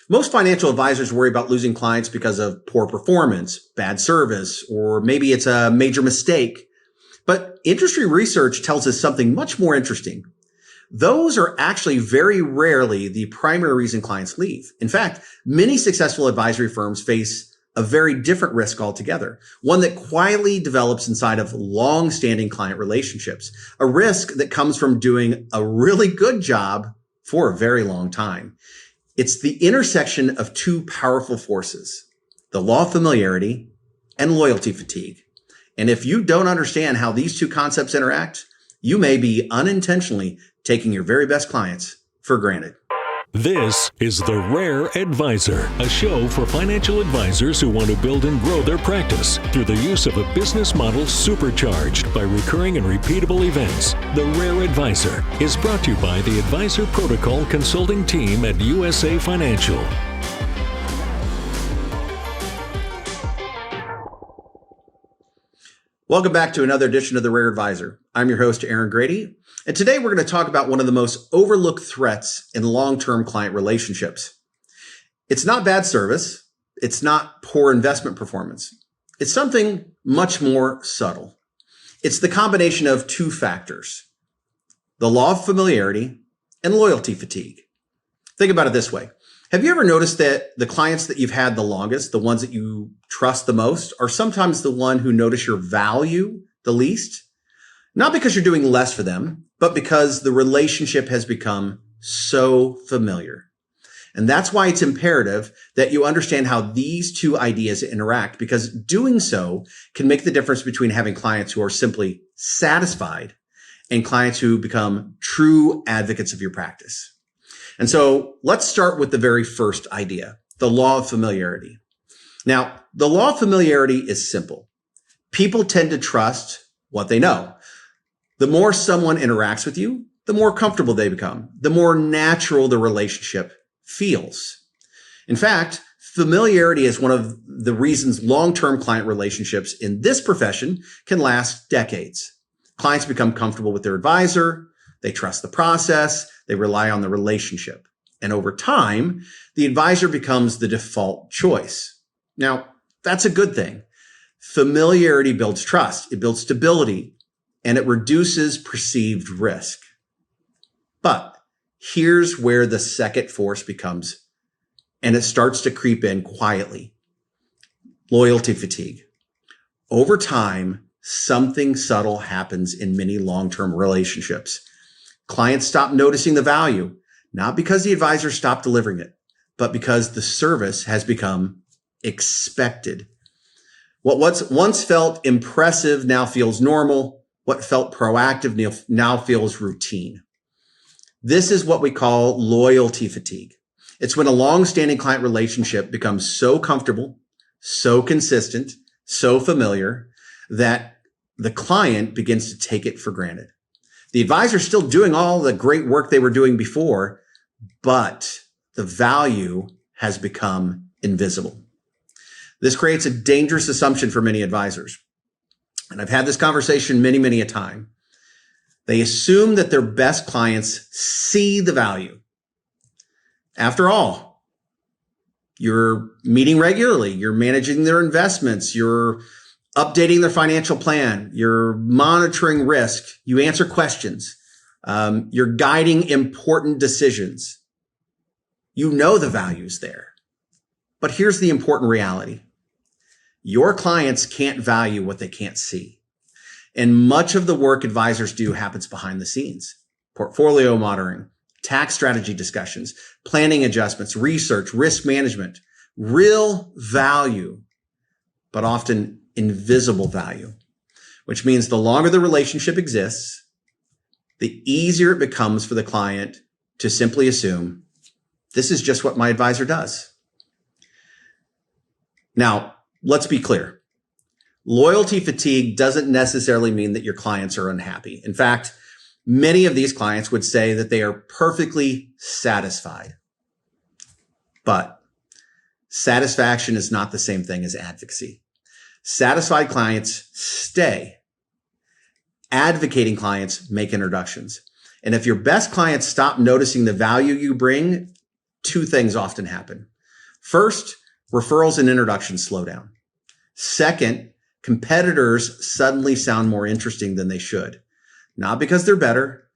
Most financial advisors worry about losing clients because of poor performance, bad service, or maybe it's a major mistake. But industry research tells us something much more interesting. Those are actually very rarely the primary reason clients leave. In fact, many successful advisory firms face a very different risk altogether, one that quietly develops inside of long-standing client relationships, a risk that comes from doing a really good job for a very long time. It's the intersection of two powerful forces, the law of familiarity and loyalty fatigue. And if you don't understand how these two concepts interact, you may be unintentionally taking your very best clients for granted. This is The Rare Advisor, a show for financial advisors who want to build and grow their practice through the use of a business model supercharged by recurring and repeatable events. The Rare Advisor is brought to you by the Advisor Protocol Consulting Team at USA Financial. Welcome back to another edition of The Rare Advisor. I'm your host, Aaron Grady, and today we're going to talk about one of the most overlooked threats in long-term client relationships. It's not bad service. It's not poor investment performance. It's something much more subtle. It's the combination of two factors, the law of familiarity and loyalty fatigue. Think about it this way. Have you ever noticed that the clients that you've had the longest, the ones that you trust the most, are sometimes the one who notice your value the least? Not because you're doing less for them, but because the relationship has become so familiar. And that's why it's imperative that you understand how these two ideas interact, because doing so can make the difference between having clients who are simply satisfied and clients who become true advocates of your practice. And so let's start with the very first idea, the law of familiarity. Now, the law of familiarity is simple. People tend to trust what they know. The more someone interacts with you, the more comfortable they become, the more natural the relationship feels. In fact, familiarity is one of the reasons long-term client relationships in this profession can last decades. Clients become comfortable with their advisor, they trust the process, they rely on the relationship. And over time, the advisor becomes the default choice. Now, that's a good thing. Familiarity builds trust, it builds stability, and it reduces perceived risk. But here's where the second force becomes, and it starts to creep in quietly. Loyalty fatigue. Over time, something subtle happens in many long-term relationships. Clients stop noticing the value, not because the advisor stopped delivering it, but because the service has become expected. What once felt impressive now feels normal. What felt proactive now feels routine. This is what we call loyalty fatigue. It's when a long-standing client relationship becomes so comfortable, so consistent, so familiar that the client begins to take it for granted. The advisor is still doing all the great work they were doing before, but the value has become invisible. This creates a dangerous assumption for many advisors. And I've had this conversation many a time. They assume that their best clients see the value. After all, you're meeting regularly, you're managing their investments, you're updating their financial plan, you're monitoring risk, you answer questions, you're guiding important decisions. You know the value's there. But here's the important reality. Your clients can't value what they can't see. And much of the work advisors do happens behind the scenes. Portfolio monitoring, tax strategy discussions, planning adjustments, research, risk management, real value, but often invisible value, which means the longer the relationship exists, the easier it becomes for the client to simply assume, this is just what my advisor does. Now, let's be clear. Loyalty fatigue doesn't necessarily mean that your clients are unhappy. In fact, many of these clients would say that they are perfectly satisfied. But satisfaction is not the same thing as advocacy. Satisfied clients stay. Advocating clients make introductions. And if your best clients stop noticing the value you bring, two things often happen. First, referrals and introductions slow down. Second, competitors suddenly sound more interesting than they should. Not because they're better,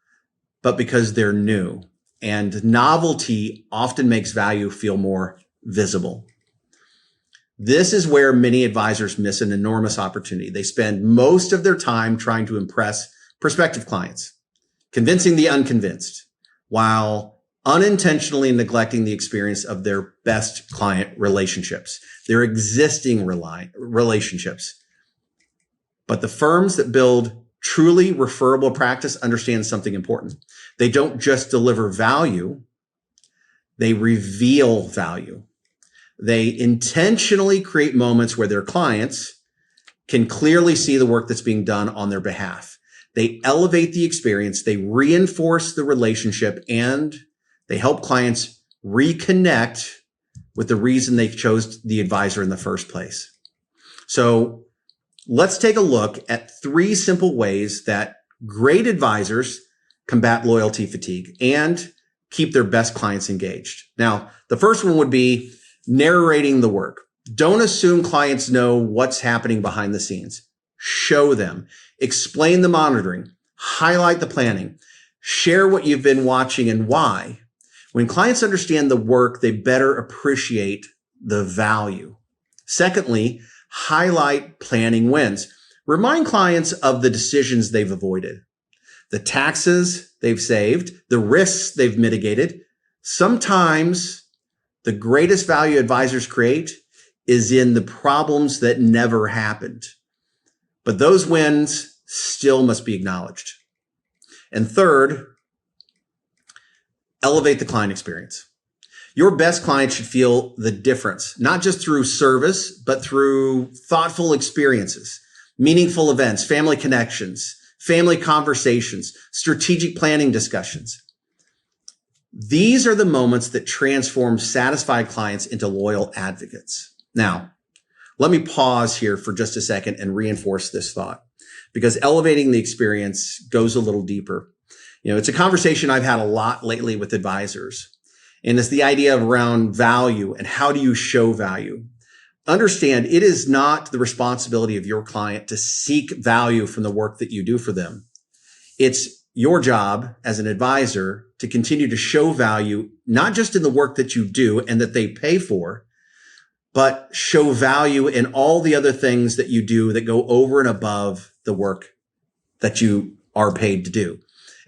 but because they're new. And novelty often makes value feel more visible. This is where many advisors miss an enormous opportunity. They spend most of their time trying to impress prospective clients, convincing the unconvinced, while unintentionally neglecting the experience of their best client relationships, their existing relationships. But the firms that build truly referable practice understand something important. They don't just deliver value, they reveal value. They intentionally create moments where their clients can clearly see the work that's being done on their behalf. They elevate the experience, they reinforce the relationship, and they help clients reconnect with the reason they chose the advisor in the first place. So let's take a look at 3 simple ways that great advisors combat loyalty fatigue and keep their best clients engaged. Now, the first one would be narrating the work. Don't assume clients know what's happening behind the scenes. Show them. Explain the monitoring. Highlight the planning. Share what you've been watching and why. When clients understand the work, they better appreciate the value. Secondly, highlight planning wins. Remind clients of the decisions they've avoided, the taxes they've saved, the risks they've mitigated. Sometimes the greatest value advisors create is in the problems that never happened. But those wins still must be acknowledged. And third, elevate the client experience. Your best clients should feel the difference, not just through service, but through thoughtful experiences, meaningful events, family connections, family conversations, strategic planning discussions. These are the moments that transform satisfied clients into loyal advocates. Now, let me pause here for just a second and reinforce this thought, because elevating the experience goes a little deeper. It's a conversation I've had a lot lately with advisors, and it's the idea of around value and how do you show value. Understand, it is not the responsibility of your client to seek value from the work that you do for them. It's your job as an advisor to continue to show value, not just in the work that you do and that they pay for, but show value in all the other things that you do that go over and above the work that you are paid to do.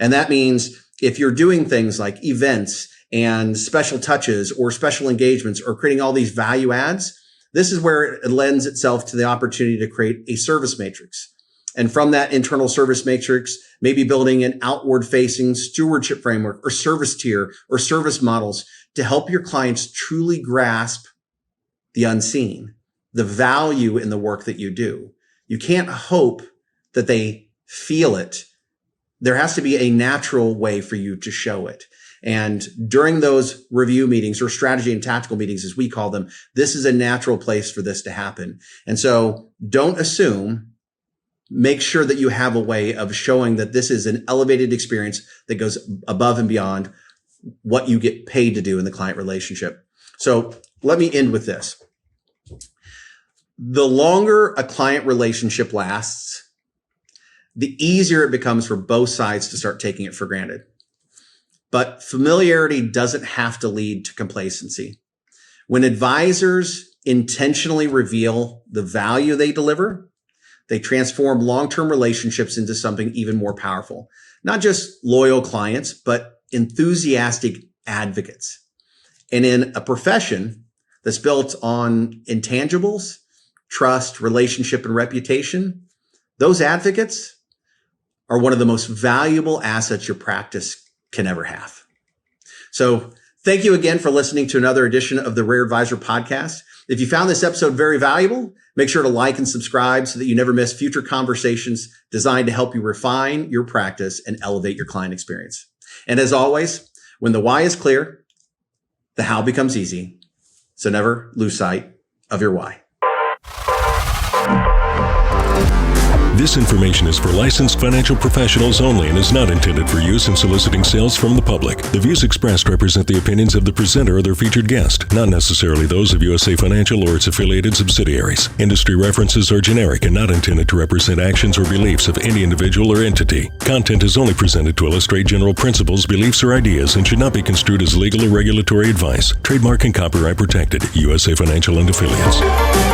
And that means if you're doing things like events and special touches or special engagements or creating all these value adds, this is where it lends itself to the opportunity to create a service matrix. And from that internal service matrix, maybe building an outward facing stewardship framework or service tier or service models to help your clients truly grasp the unseen, the value in the work that you do. You can't hope that they feel it. There has to be a natural way for you to show it. And during those review meetings or strategy and tactical meetings, as we call them, this is a natural place for this to happen. And so don't assume. Make sure that you have a way of showing that this is an elevated experience that goes above and beyond what you get paid to do in the client relationship. So let me end with this. The longer a client relationship lasts, the easier it becomes for both sides to start taking it for granted. But familiarity doesn't have to lead to complacency. When advisors intentionally reveal the value they deliver, they transform long-term relationships into something even more powerful. Not just loyal clients, but enthusiastic advocates. And in a profession that's built on intangibles, trust, relationship, and reputation, those advocates are one of the most valuable assets your practice can ever have. So thank you again for listening to another edition of the Rare Advisor Podcast. If you found this episode very valuable, make sure to like and subscribe so that you never miss future conversations designed to help you refine your practice and elevate your client experience. And as always, when the why is clear, the how becomes easy. So never lose sight of your why. This information is for licensed financial professionals only and is not intended for use in soliciting sales from the public. The views expressed represent the opinions of the presenter or their featured guest, not necessarily those of USA Financial or its affiliated subsidiaries. Industry references are generic and not intended to represent actions or beliefs of any individual or entity. Content is only presented to illustrate general principles, beliefs, or ideas and should not be construed as legal or regulatory advice. Trademark and copyright protected. USA Financial and Affiliates.